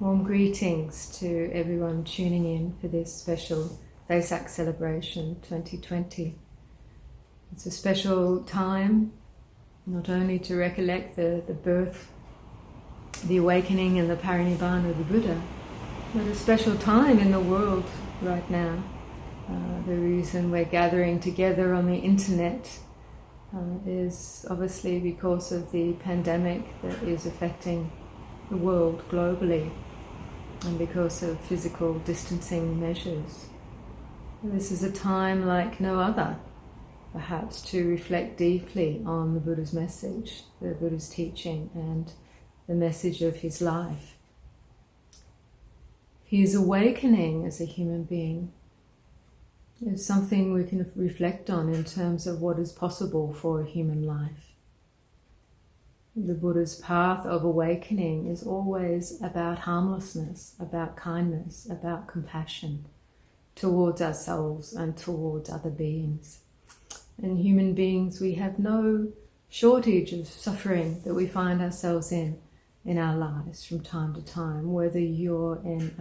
Warm greetings to everyone tuning in for this special eVesak celebration 2020. It's a special time not only to recollect the birth, the awakening and the parinibbana of the Buddha, but a special time in the world right now. The reason we're gathering together on the internet is obviously because of the pandemic that is affecting the world globally, and because of physical distancing measures. This is a time like no other, perhaps, to reflect deeply on the Buddha's message, the Buddha's teaching, and the message of his life. His awakening as a human being is something we can reflect on in terms of what is possible for a human life. The Buddha's path of awakening is always about harmlessness, about kindness, about compassion towards ourselves and towards other beings. And human beings, we have no shortage of suffering that we find ourselves in our lives from time to time, whether you're in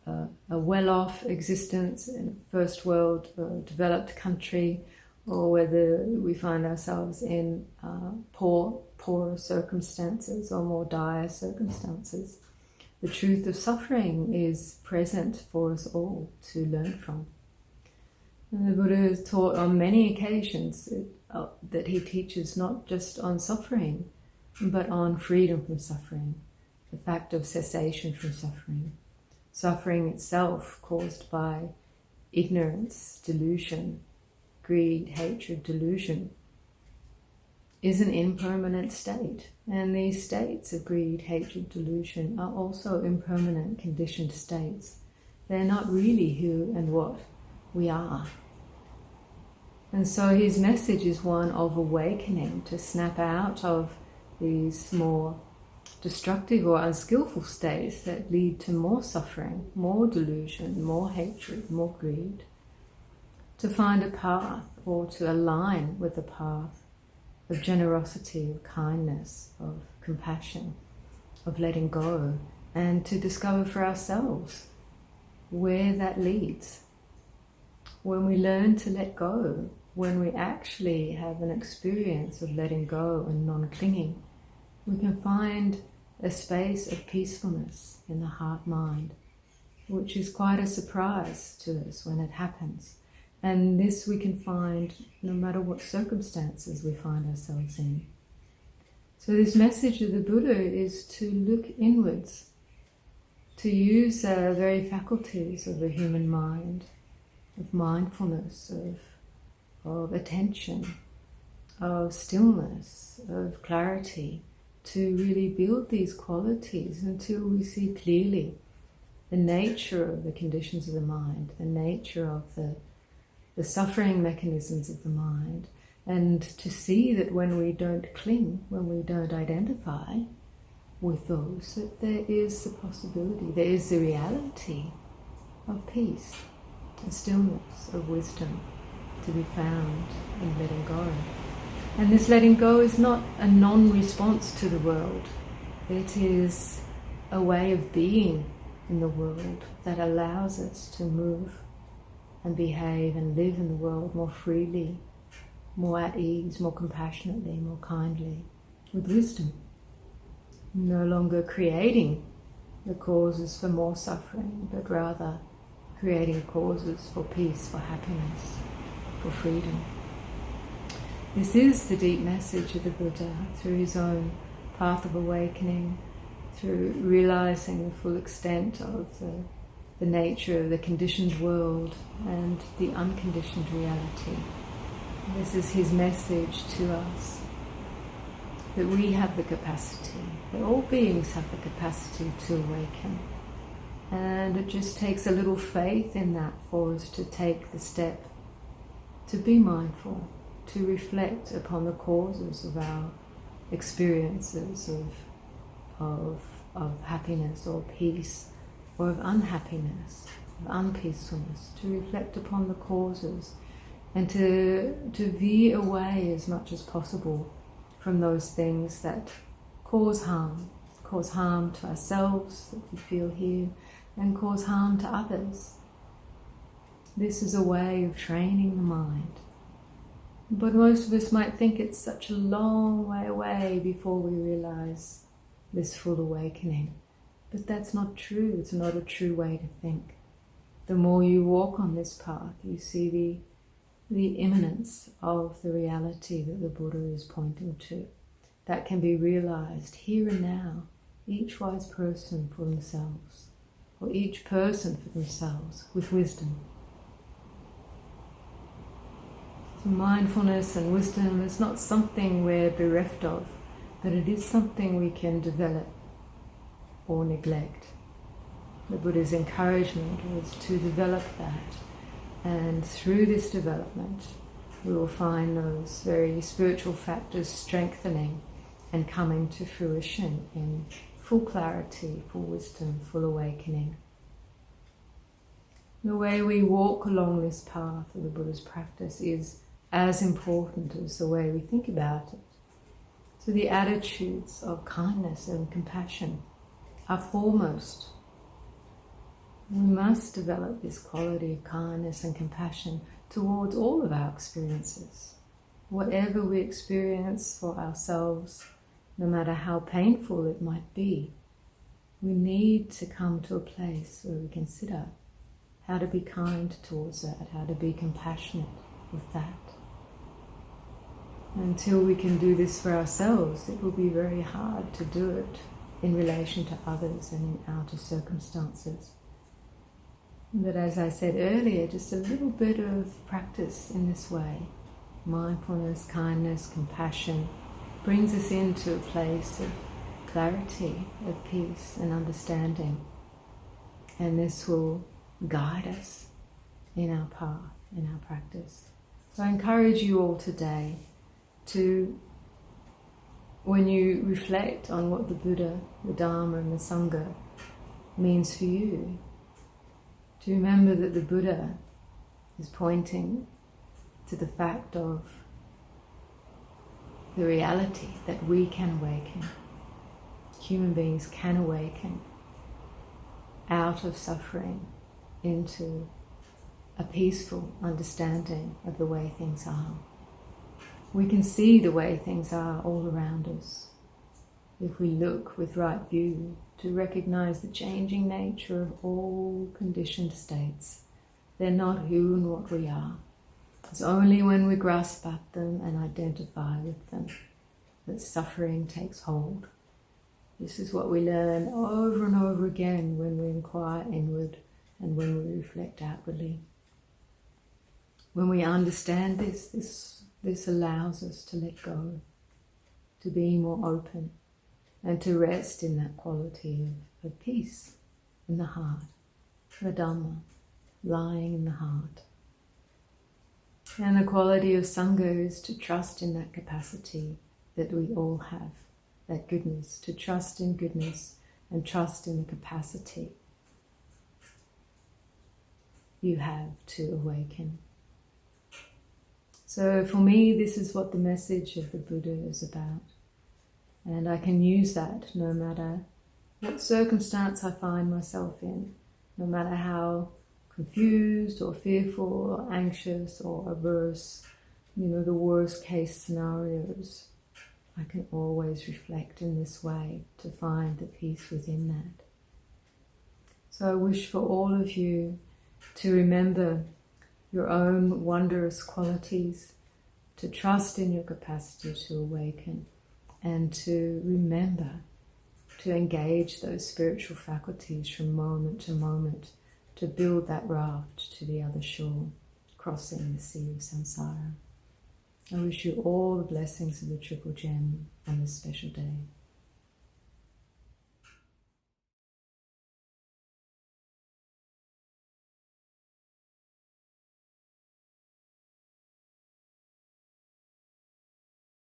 a well-off existence in a first world developed country, or whether we find ourselves in poorer circumstances or more dire circumstances. The truth of suffering is present for us all to learn from. And the Buddha has taught on many occasions that he teaches not just on suffering, but on freedom from suffering, the fact of cessation from suffering. Suffering itself caused by ignorance, delusion, greed, hatred, delusion, is an impermanent state. And these states of greed, hatred, delusion are also impermanent conditioned states. They're not really who and what we are. And so his message is one of awakening, to snap out of these more destructive or unskillful states that lead to more suffering, more delusion, more hatred, more greed, to find a path, or to align with a path of generosity, of kindness, of compassion, of letting go, and to discover for ourselves where that leads. When we learn to let go, when we actually have an experience of letting go and non-clinging, we can find a space of peacefulness in the heart-mind, which is quite a surprise to us when it happens. And this we can find no matter what circumstances we find ourselves in. So this message of the Buddha is to look inwards, to use the very faculties of the human mind, of mindfulness, of attention, of stillness, of clarity, to really build these qualities until we see clearly the nature of the conditions of the mind, the nature of the suffering mechanisms of the mind, and to see that when we don't cling, when we don't identify with those, that there is the possibility, there is the reality of peace, of stillness, of wisdom to be found in letting go. And this letting go is not a non-response to the world. It is a way of being in the world that allows us to move and behave and live in the world more freely, more at ease, more compassionately, more kindly, with wisdom. No longer creating the causes for more suffering, but rather creating causes for peace, for happiness, for freedom. This is the deep message of the Buddha through his own path of awakening, through realizing the full extent of the nature of the conditioned world and the unconditioned reality. This is his message to us, that we have the capacity, that all beings have the capacity to awaken. And it just takes a little faith in that for us to take the step to be mindful, to reflect upon the causes of our experiences of happiness or peace, or of unhappiness, of unpeacefulness, to reflect upon the causes and to veer away as much as possible from those things that cause harm, cause harm to ourselves that we feel here, and cause harm to others. This is a way of training the mind. But most of us might think it's such a long way away before we realize this full awakening. But that's not true. It's not a true way to think. The more you walk on this path, you see the imminence of the reality that the Buddha is pointing to. That can be realized here and now, each wise person for themselves, or each person for themselves, with wisdom. So mindfulness and wisdom is not something we're bereft of, but it is something we can develop or neglect. The Buddha's encouragement was to develop that, and through this development we will find those very spiritual factors strengthening and coming to fruition in full clarity, full wisdom, full awakening. The way we walk along this path of the Buddha's practice is as important as the way we think about it. So the attitudes of kindness and compassion are foremost. We must develop this quality of kindness and compassion towards all of our experiences. Whatever we experience for ourselves, no matter how painful it might be, we need to come to a place where we consider how to be kind towards that, how to be compassionate with that. Until we can do this for ourselves, it will be very hard to do it in relation to others and in outer circumstances. But as I said earlier, just a little bit of practice in this way, mindfulness, kindness, compassion, brings us into a place of clarity, of peace and understanding. And this will guide us in our path, in our practice. So I encourage you all today to, when you reflect on what the Buddha, the Dhamma and the Sangha means for you, to remember that the Buddha is pointing to the fact of the reality that we can awaken. Human beings can awaken out of suffering into a peaceful understanding of the way things are. We can see the way things are all around us if we look with right view to recognize the changing nature of all conditioned states. They're not who and what we are. It's only when we grasp at them and identify with them that suffering takes hold. This is what we learn over and over again when we inquire inward and when we reflect outwardly. When we understand this allows us to let go, to be more open, and to rest in that quality of peace in the heart, the Dhamma lying in the heart. And the quality of Sangha is to trust in that capacity that we all have, that goodness, to trust in goodness and trust in the capacity you have to awaken. So for me, this is what the message of the Buddha is about. And I can use that no matter what circumstance I find myself in, no matter how confused or fearful or anxious or averse, the worst case scenarios. I can always reflect in this way to find the peace within that. So I wish for all of you to remember your own wondrous qualities, to trust in your capacity to awaken, and to remember to engage those spiritual faculties from moment to moment to build that raft to the other shore, crossing the sea of samsara. I wish you all the blessings of the Triple Gem on this special day.